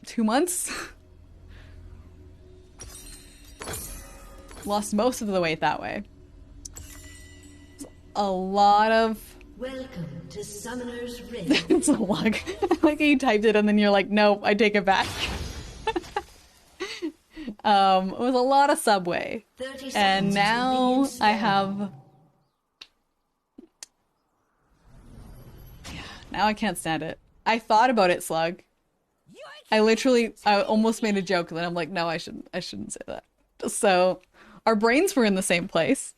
2 months. Lost most of the weight that way. A lot of... Welcome to Summoner's Rift. It's a log. Like you typed it and then you're like, nope, I take it back. It was a lot of Subway. And now I have... Yeah, now I can't stand it. I thought about it, Slug. I almost made a joke and then I'm like, no, I shouldn't say that. So, our brains were in the same place.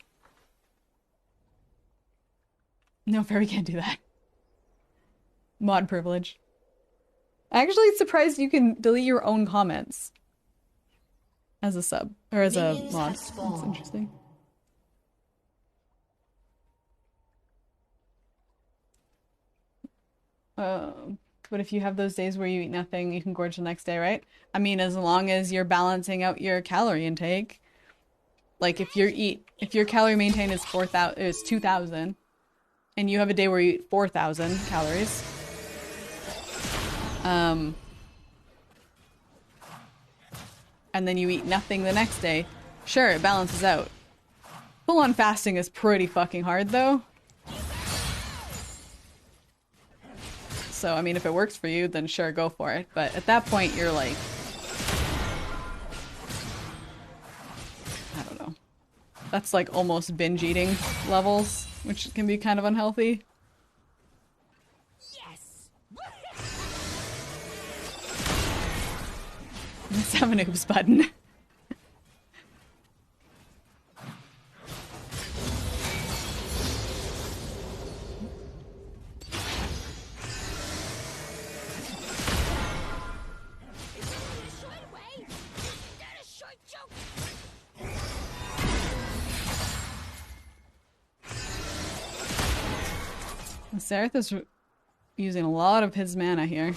No, Fairy can't do that. Mod privilege. Actually, it's surprised you can delete your own comments as a sub or as a mod. That's interesting. But if you have those days where you eat nothing, you can gorge the next day, right? I mean, as long as you're balancing out your calorie intake. Like if your calorie maintain is 2,000, and you have a day where you eat 4,000 calories, and then you eat nothing the next day, sure, it balances out. Full-on fasting is pretty fucking hard, though. So, I mean, if it works for you, then sure, go for it. But at that point, you're like... I don't know. That's like almost binge eating levels, which can be kind of unhealthy. Yes. Let's have an oops button. Sereth is using a lot of his mana here.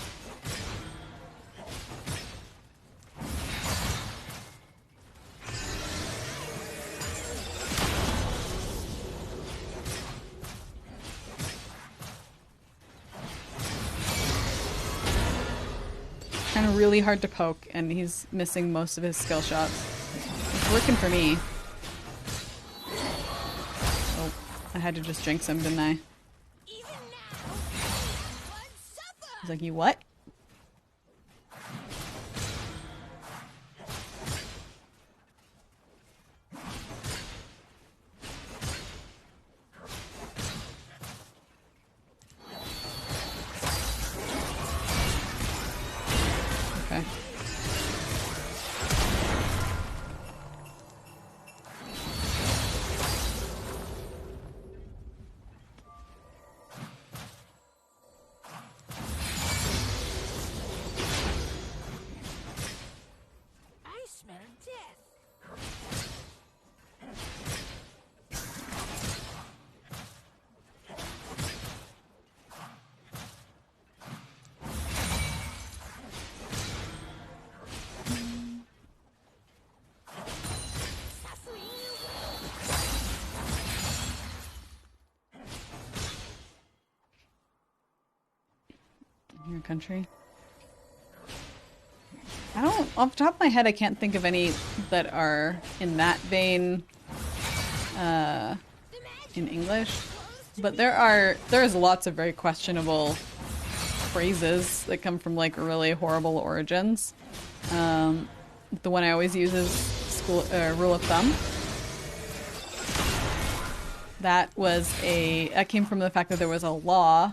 Kind of really hard to poke, and he's missing most of his skill shots. It's working for me. Oh, I had to just jinx him, didn't I? He's like, you what? Okay. Your country. I don't, off the top of my head, I can't think of any that are in that vein in English, but there is lots of very questionable phrases that come from like really horrible origins. The one I always use is rule of thumb. That came from the fact that there was a law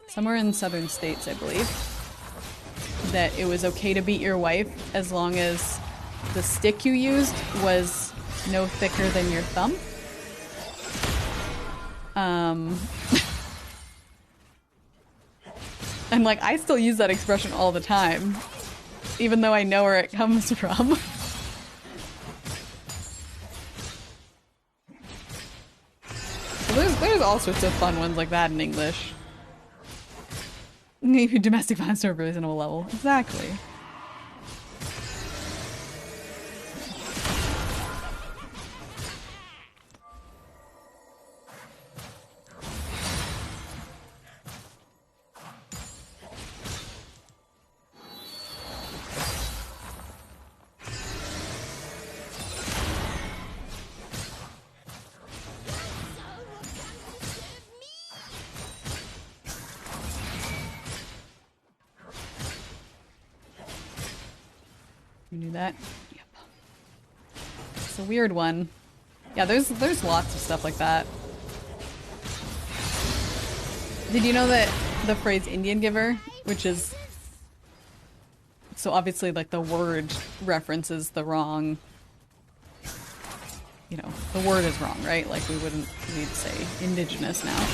somewhere in southern states, I believe, that it was okay to beat your wife as long as the stick you used was no thicker than your thumb. And like, I still use that expression all the time, even though I know where it comes from. There's all sorts of fun ones like that in English. Maybe domestic violence to a reasonable level. Exactly. You knew that? Yep. It's a weird one. Yeah, there's lots of stuff like that. Did you know that the phrase Indian giver, which is so obviously like the word references the wrong, you know, the word is wrong, right? Like we wouldn't need to say indigenous now.